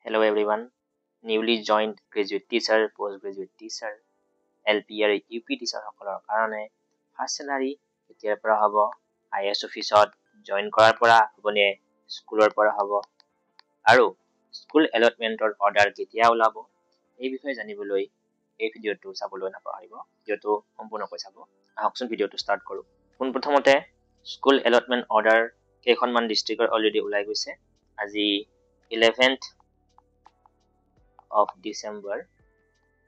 Hello everyone, newly joined graduate teacher, postgraduate teacher, LP আৰু UP teacher সকলৰ কাৰণে first salary এতিয়াৰ পৰা হ'ব IS অফিচত জইন কৰাৰ পৰা হ'বনে স্কুলৰ পৰা হ'ব আৰু স্কুল এলটমেন্টৰ অৰ্ডাৰ কেতিয়া ওলাব এই বিষয়ে জানিবলৈ এই ভিডিঅটো চাবলৈ নাপাহৰিব ভিডিঅটো সম্পূৰ্ণকৈ চাব আহকচোন ভিডিঅটো ষ্টাৰ্ট কৰোঁ পোনপ্ৰথমতে স্কুল এলটমেন্ট অৰ্ডাৰ কেইখনমান ডিস্ট্ৰিক্টৰ অলৰেডি ওলাই গৈছে আজি 11th of December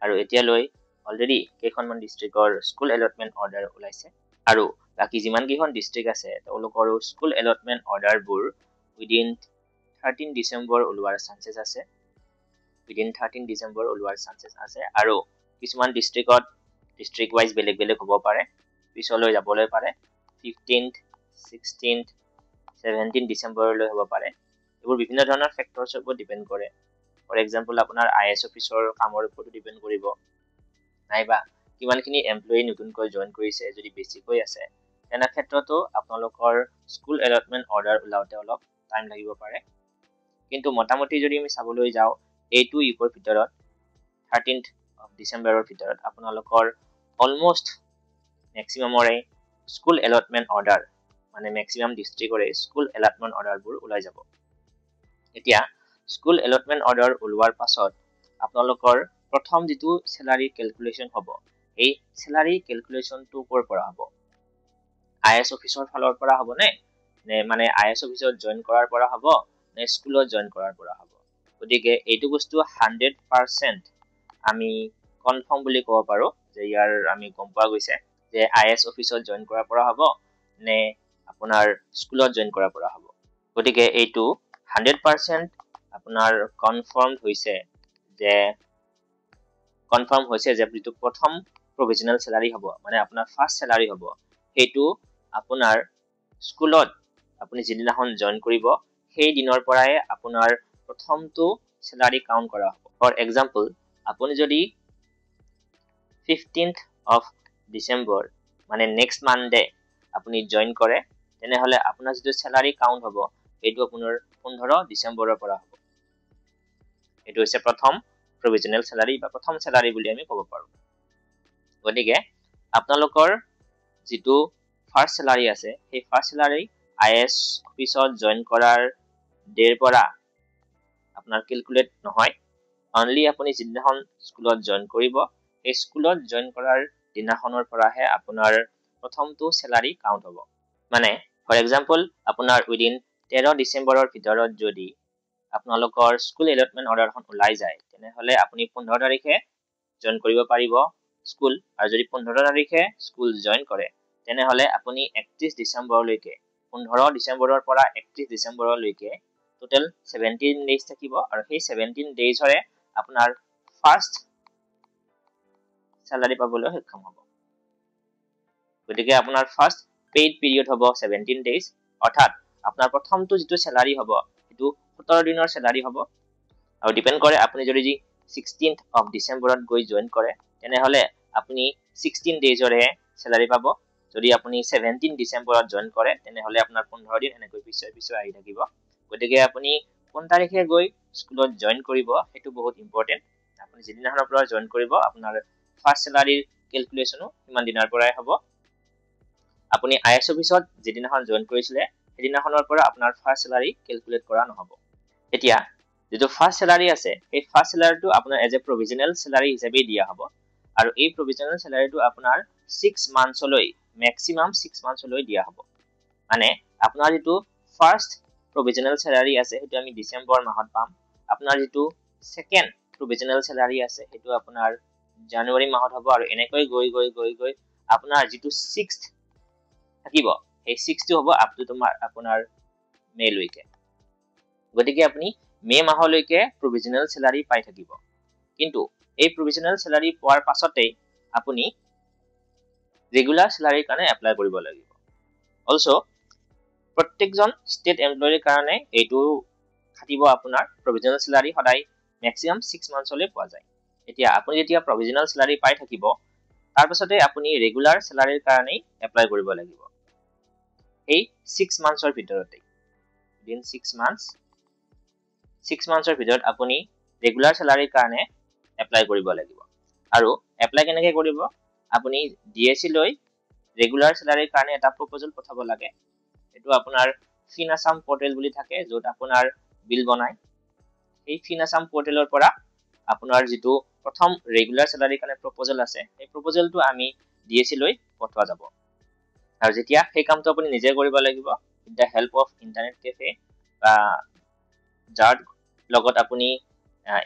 আৰু এতিয়ালৈ অলৰেডি কেইখনমান ডিস্ট্ৰিক্টৰ স্কুল এলটমেন্ট অৰ্ডাৰ ওলাইছে আৰু বাকি যিমান কেইখন ডিস্ট্ৰিক্ট আছে তেওঁলোকৰ স্কুল এলটমেন্ট অৰ্ডাৰবোৰ উইদিন 13 ডিসেম্বৰ ওলোৱাৰ চান্সেছ আছে উইদিন 13 ডিসেম্বৰ ওলোৱাৰ চান্সেছ আছে আৰু কিছুমান ডিস্ট্ৰিক্ট ওয়াইজ বেলেগ বেলেগ হ'ব পাৰে পিছলৈ যাবলৈ পাৰে 15th 16th 17 ডিসেম্বৰলৈ হ'ব পাৰে এইবোৰ বিভিন্ন ধৰণৰ ফেক্টৰছৰ ওপৰত ডিপেন্ড কৰে For example, আপোনাৰ IS অফিচৰ কামৰ ওপৰত ডিপেন্ড কৰিব নাইবা কিমানখিনি এমপ্লয়ি নতুনকৈ জয়েন কৰিছে যদি বেছিকৈ আছে তেনে ক্ষেত্ৰতো আপোনালোকৰ স্কুল এলটমেন্ট অৰ্ডাৰ ওলাওতে অলপ টাইম লাগিব পাৰে কিন্তু মোটামুটি যদি আমি চাবলৈ যাওঁ এইটো ইউকৰ ভিতৰত 13th of ডিসেম্বৰৰ ভিতৰত আপোনালোকৰ অলমোষ্ট মেক্সিমামৰে স্কুল এলটমেন্ট অৰ্ডাৰ মানে মেক্সিমাম ডিস্ট্ৰিক্টৰে স্কুল এলটমেন্ট অৰ্ডাৰবোৰ ওলাই যাব এতিয়া স্কুল এলটমেন্ট অৰ্ডাৰ ওলোৱাৰ পাছত আপোনালোকৰ প্ৰথম যেটো স্যালাৰি ক্যালকুলেশন হ'ব এই স্যালাৰি ক্যালকুলেশনটো কৰ পৰা হ'ব IS অফিচৰ ফালৰ পৰা হ'ব নে মানে IS অফিচত জয়েন কৰাৰ পৰা হ'ব নে স্কুলত জয়েন কৰাৰ পৰা হ'ব গতিকে এইটো বস্তু 100% আমি কনফাৰ্ম বুলি ক'ব পাৰো যে ইয়াৰ আমি গম পোৱা গৈছে যে IS অফিচত জয়েন কৰাৰ পৰা হ'ব নে আপোনাৰ স্কুলত জয়েন কৰাৰ পৰা হ'ব গতিকে এইটো 100% আপোনাৰ কনফাৰ্ম হৈছে যে যিটো প্ৰথম প্ৰভিজনাল স্যালাৰি হ'ব মানে আপোনাৰ ফাৰ্স্ট স্যালাৰি হ'ব হেতু আপোনাৰ স্কুলত আপুনি যিদিনাখন জয়েন কৰিব সেই দিনৰ পৰাই আপোনাৰ প্ৰথমটো স্যালাৰি কাউন্ট কৰা হ'ব ফৰ এক্সাম্পল আপুনি যদি 15th of December মানে নেক্সট মানডে আপুনি জয়েন কৰে তেনেহলে আপোনাৰ যেটো স্যালাৰি কাউন্ট হ'ব এইটো আপোনাৰ 15 ডিসেম্বৰৰ পৰা হ'ব এটো হৈছে প্ৰথম প্ৰভিজনাল স্যালাৰি বা প্ৰথম স্যালাৰি বুলি আমি ক'ব পাৰো গতিকে আপোনালোকৰ যেটো ফাৰ্স্ট স্যালাৰি আছে সেই ফাৰ্স্ট স্যালাৰি IS অফিচত জয়েন কৰাৰ ডেৰ পৰা আপোনাৰ ক্যালকুলেট নহয় অনলি আপুনি যিদিনাখন স্কুলত জয়েন কৰিব এই স্কুলত জয়েন কৰাৰ দিনাখনৰ পৰাহে আপোনাৰ প্ৰথমটো স্যালাৰি কাউন্ট হ'ব মানে ফৰ এক্সাম্পল আপোনাৰ উইদিন 13 ডিসেম্বৰৰ ভিতৰত যদি আপোনালোকৰ স্কুল এলটমেন্ট অৰ্ডাৰখন ওলাই যায় তেনেহলে আপুনি 15 তাৰিখে জয়েন কৰিব পাৰিব স্কুল আৰু যদি 15 তাৰিখে স্কুল জয়েন কৰে তেনেহলে আপুনি 31 ডিসেম্বৰলৈকে 15 ডিসেম্বৰৰ পৰা 31 ডিসেম্বৰলৈকে টোটাল 17 ডেজ থাকিব আৰু সেই 17 ডেজৰে আপোনাৰ ফাৰ্স্ট স্যালাৰি পাবলৈ সক্ষম হ'ব গতিকে আপোনাৰ ফাৰ্স্ট পেইড পিৰিয়ড হ'ব 17 ডেজ অৰ্থাৎ আপোনাৰ প্ৰথমটো যেটো স্যালাৰি হ'ব এটো 17 দিনৰ স্যালাৰি হ'ব আৰু ডিপেন্ড কৰে আপুনি যদি 16th of ডিসেম্বৰত গৈ জয়েন কৰে তেনেহলে আপুনি 16 ডেজৰে স্যালাৰি পাব যদি আপুনি 17 ডিসেম্বৰত জয়েন কৰে তেনেহলে আপোনাৰ 15 দিন এনেকৈ পিছুৱাই আহি থাকিব গতিকে আপুনি কোন তাৰিখে গৈ স্কুলত জয়েন কৰিব হেতু বহুত ইম্পৰ্টেন্ট আপুনি যিদিনাখনৰ পৰা জয়েন কৰিব আপোনাৰ ফাৰ্স্ট স্যালাৰিৰ ক্যালকুলেশনো ইমান দিনৰ পৰাই হ'ব আপুনি IS অফিচত যিদিনাখন জয়েন কৰিছিলে সেইদিনাখনৰ পৰা আপোনাৰ ফাৰ্স্ট স্যালাৰি ক্যালকুলেট কৰা নহব এতিয়া যেটো ফাৰ্স্ট স্যালাৰি আছে এই ফাৰ্স্ট স্যালাৰিটো আপোনাৰ এজ এ প্ৰভিজনাল স্যালাৰি হিচাপে দিয়া হ'ব আৰু এই প্ৰভিজনাল স্যালাৰিটো আপোনাৰ 6 মান্থছলৈ ম্যাক্সিমাম 6 মান্থছলৈ দিয়া হ'ব মানে আপোনাৰ যেটো ফাৰ্স্ট প্ৰভিজনাল স্যালাৰি আছে হেতু আমি ডিসেম্বৰ মাহত পাম আপোনাৰ যেটো সেকেন্ড প্ৰভিজনাল স্যালাৰি আছে হেতু আপোনাৰ জানুৱাৰী মাহত হ'ব আৰু এনেকৈ গৈ আপোনাৰ যেটো 6th থাকিব এই 6টো হ'ব আপ টু আপোনাৰ মে লৈকে গতিকে আপুনি মে মাহলৈকে প্ৰভিজনাল স্যালাৰি পাই থাকিব কিন্তু এই প্ৰভিজনাল স্যালাৰি পোৱাৰ পাছতে আপুনি ৰেগুলাৰ স্যালাৰিৰ কাৰণে এপ্লাই কৰিব লাগিব অলসো প্ৰত্যেকজন ষ্টেট এমপ্লয়িৰ কাৰণে এইটো থাকিব আপোনাৰ প্ৰভিজনাল স্যালাৰি সদায় ম্যাক্সিমাম 6 মান্থছলৈ পোৱা যায় এতিয়া আপুনি যেতিয়া প্ৰভিজনাল স্যালাৰি পাই থাকিব তাৰ পাছতে আপুনি ৰেগুলাৰ স্যালাৰিৰ কাৰণে এপ্লাই কৰিব লাগিব এই 6 মান্থছৰ ভিতৰতে within 6 months 6 মান্থছৰ ভিতৰত আপুনি ৰেগুলাৰ স্যালাৰিৰ কাৰণে এপ্লাই কৰিব লাগিব আৰু এপ্লাই কেনেকৈ কৰিব আপুনি ডিএসি লৈ ৰেগুলাৰ স্যালাৰিৰ কাৰণে এটা প্ৰপ'জাল পঠাব লাগে এটো আপোনাৰ ফিনাসাম পোৰ্টেল বুলি থাকে য'ত আপোনাৰ বিল বনায় এই ফিনাসাম পোৰ্টেলৰ পৰা আপোনাৰ যেটো প্ৰথম ৰেগুলাৰ স্যালাৰিৰ কাৰণে প্ৰপ'জাল আছে এই প্ৰপ'জালটো আমি ডিএসি লৈ পঠোৱা যাব আৰু যেতিয়া সেই কামটো আপুনি নিজে কৰিব লাগিব with the help of internet cafe বা যাৰ লগত আপুনি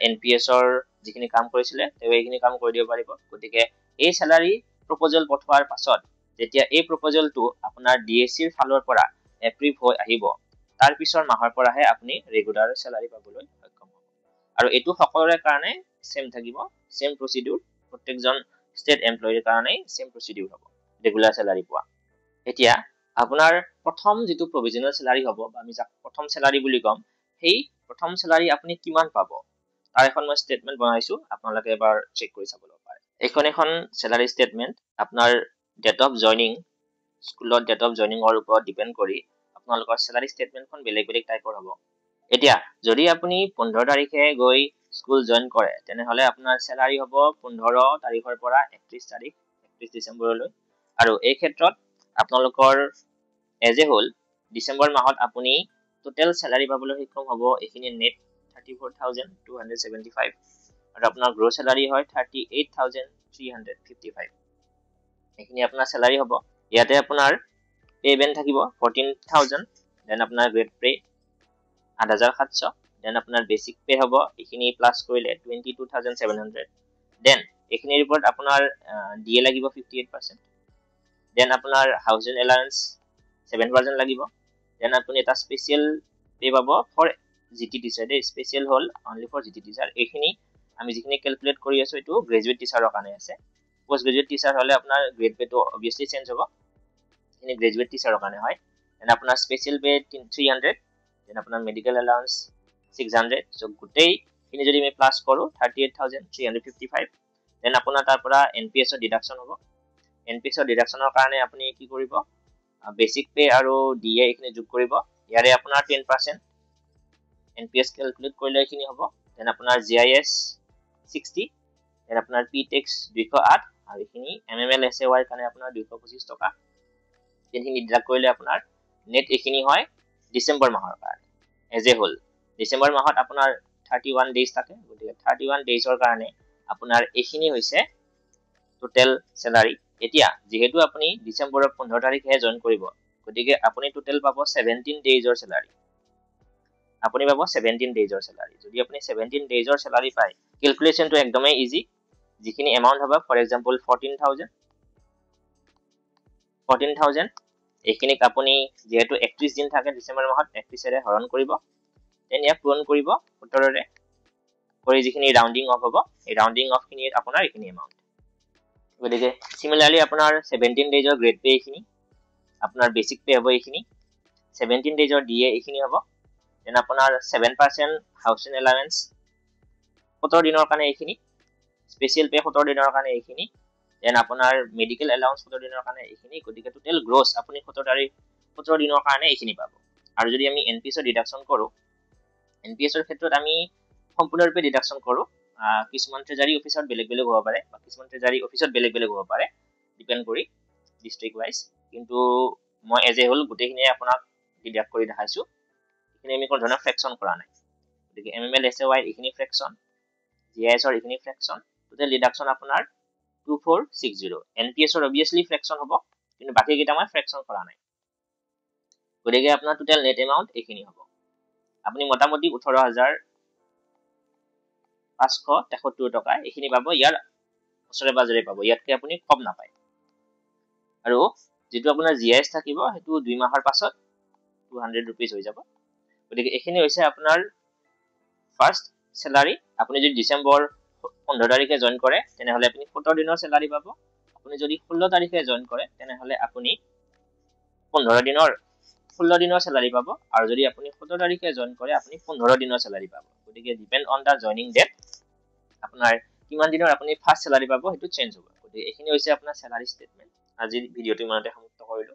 এনপিএছৰ যিখিনি কাম কৰিছিলে তেওঁ এইখিনি কাম কৰি দিব পাৰিব গতিকে এই স্যালাৰি প্ৰপ'জাল পঠোৱাৰ পাছত যেতিয়া এই প্ৰপ'জালটো আপোনাৰ ডিএসিৰ ফালৰ পৰা এপ্ৰুভ হৈ আহিব তাৰ পিছৰ মাহৰ পৰাহে আপুনি ৰেগুলাৰ স্যালাৰি পাবলৈ সক্ষম হ'ব আৰু এটো সকলোৰে কাৰণে সেম থাকিব সেম প্ৰসিডিউৰ প্ৰত্যেকজন ষ্টেট এমপ্লয়িৰ কাৰণে সেম প্ৰসিডিউৰ হ'ব ৰেগুলাৰ স্যালাৰি পোৱা এতিয়া আপোনাৰ প্ৰথম যেটো প্ৰভিজনাল স্যালাৰি হ'ব বা আমি যাক প্ৰথম স্যালাৰি বুলি কম সেই প্ৰথম স্যালাৰি আপুনি কিমান পাব তাৰ এখন মই ষ্টেটমেন্ট বনাইছো আপোনালোকে এবাৰ চেক কৰি চাব পাৰে এখন স্যালাৰি ষ্টেটমেন্ট আপোনাৰ ডেট অফ জয়নিং স্কুলত ডেট অফ জয়নিংৰ ওপৰত ডিপেন্ড কৰি আপোনালোকৰ স্যালাৰি ষ্টেটমেন্টখন বেলেগ টাইপৰ হ'ব এতিয়া যদি আপুনি 15 তাৰিখে গৈ স্কুল জয়েন কৰে তেনেহলে আপোনাৰ স্যালাৰি হ'ব 15 তাৰিখৰ পৰা 31 ডিসেম্বৰলৈ আৰু এই ক্ষেত্ৰত আপোনালোকৰ এজ এ হোল ডিসেম্বৰ মাহত আপুনি টোটাল স্যালাৰি পাবলৈ সক্ষম হ'ব এখিনি নেট 34,275 আৰু আপোনাৰ গ্ৰছ স্যালাৰি হয় 38,355 এখিনি আপোনাৰ স্যালাৰি হ'ব ইয়াতে আপোনাৰ পে বেন থাকিব 14,000 দেন আপোনাৰ গ্ৰেড পে 8,700 দেন আপোনাৰ বেসিক পে হ'ব এখিনি প্লাস কৰিলে 22,700 দেন এখিনিৰ ওপৰত আপোনাৰ ডিএ লাগিব 58% দেন আপোনাৰ হাউজিং এলাউন্স 7% লাগিব দেন আপুনি এটা স্পেশাল পে পাব for GT teacher they special hall only for GT teacher এখিনি আমি যিখিনি ক্যালকুলেট কৰি আছো এটো গ্ৰেজুৱেট টিচাৰৰ কাৰণে আছে পোষ্ট গ্ৰেজুৱেট টিচাৰ হলে আপোনাৰ গ্ৰেড পেটো obviously চেঞ্জ হ'ব এখিনি গ্ৰেজুৱেট টিচাৰৰ কাৰণে হয় দেন আপোনাৰ স্পেশাল পে 300 দেন আপোনাৰ মেডিকেল এলাউন্স 600 সো গুটেই খিনি যদি আমি প্লাস কৰো 38,355 দেন আপোনাৰ তাৰ পৰা এনপিএছৰ ডিডাকশন হ'ব এনপিএছৰ ডিডাকশনৰ কাৰণে আপুনি কি কৰিব বেসিক পে আৰু ডিএ এখিনি যোগ কৰিব ইয়াৰে আপোনাৰ 10% এনপিএছ ক্যালকুলেট কৰিলে এখিনি হ'ব দেন আপোনাৰ জিআইএস 60 দেন আপোনাৰ পিটেক্স 208 আৰু এখিনি এমএমএল এসএৱাই কাৰণে আপোনাৰ 225 টকা এখিনি ডিডাক্ট কৰিলে আপোনাৰ নেট এখিনি হয় ডিসেম্বৰ মাহৰ কাৰণে এজ এ হোল ডিসেম্বৰ মাহত আপোনাৰ 31 ডেজ থাকে গতিকে 31 ডেজৰ কাৰণে আপোনাৰ এখিনি হৈছে টোটাল স্যালাৰি এতিয়া যেহেতু আপুনি ডিসেম্বৰৰ 15 তাৰিখে জয়েন কৰিব গতিকে আপুনি টোটাল পাব 17 ডেজৰ স্যালাৰি আপুনি পাব 17 ডেজৰ স্যালাৰি যদি আপুনি 17 ডেজৰ স্যালাৰি পায় ক্যালকুলেশনটো একদমই ইজি যিখিনি এমাউন্ট হ'ব ফৰ এক্সাম্পল 14,000 এখিনিক আপুনি যেহেতু 31 দিন থাকে ডিসেম্বৰ মাহত 31 ৰে হৰণ কৰিব দেন ইয়া পূৰণ কৰিব 17 ৰে কৰি যিখিনি ৰাউন্ডিং অফ হ'ব এই ৰাউন্ডিং অফ খিনি আপোনাৰ এখিনি এমাউন্ট গতিকে সিমিলাৰলি আপোনাৰ 17 ডেজৰ গ্ৰেড পে এখিনি আপোনাৰ বেসিক পে হ'ব এখিনি 17 ডেজৰ ডিএ এখিনি হ'ব দেন আপোনাৰ 7% হাউজিং এলাউন্স 17 দিনৰ কাৰণে এখিনি স্পেশাল পে 17 দিনৰ কাৰণে এখিনি দেন আপোনাৰ মেডিকেল এলাউন্স 17 দিনৰ কাৰণে এখিনি গতিকে টোটাল গ্ৰছ আপুনি 17 দিনৰ কাৰণে এখিনি পাব আৰু যদি আমি এনপিএছৰ ডিডাকশন কৰো এনপিএছৰ ক্ষেত্ৰত আমি সম্পূৰ্ণৰূপে ডিডাকশন কৰো কিছুমান ট্ৰেজাৰি অফিচত বেলেগ হ'ব পাৰে বা কিছুমান ট্ৰেজাৰি অফিচত বেলেগ হ'ব পাৰে ডিপেন্ড কৰি ডিস্ট্ৰিক্ট ওয়াইজ কিন্তু মই এজ এ হোল গুটেখিনি আপোনাক ডিডাক্ট কৰি দেখাইছো এখিনি আমি কোন ধৰণৰ ফ্ৰেকশন কৰা নাই গতিকে এমএমএল এসএৱাই এখিনি ফ্ৰেকশন জিআইএছৰ এখিনি ফ্ৰেকশন টোটাল ডিডাকশন আপোনাৰ 2460 এনপিএছৰ obviously ফ্ৰেকশন হ'ব কিন্তু বাকি কিটা মই ফ্ৰেকশন কৰা নাই গতিকে আপোনাৰ টোটাল নেট এমাউন্ট এখিনি হ'ব আপুনি মোটামুটি 18,573 টকা এখিনি পাব ইয়াৰ ওচৰে বাজৰে পাব ইয়াতকে আপুনি কম নাপায় আৰু যেটো আপোনাৰ জিএস থাকিব হেতু 2 মাহৰ পাছত 200 रुपीस হৈ যাব গতিকে এখিনি হৈছে আপোনাৰ ফাৰ্স্ট স্যালাৰি আপুনি যদি ডিসেম্বৰ 15 তাৰিখে জয়েন কৰে তেনেহলে আপুনি 17 দিনৰ স্যালাৰি পাব আপুনি যদি 16 তাৰিখে জয়েন কৰে তেনেহলে আপুনি 16 দিনৰ স্যালাৰি পাব আৰু যদি আপুনি 17 তাৰিখে জয়েন কৰে আপুনি 15 দিনৰ স্যালাৰি পাব গতিকে depend on the joining date আপোনাৰ কিমান দিনৰ আপুনি ফাৰ্স্ট স্যালাৰি পাব হেতু চেঞ্জ হ'ব গতিকে এখিনি হৈছে আপোনাৰ স্যালাৰি ষ্টেটমেন্ট আজি ভিডিওটো ইমানতে সমাপ্ত কৰিলো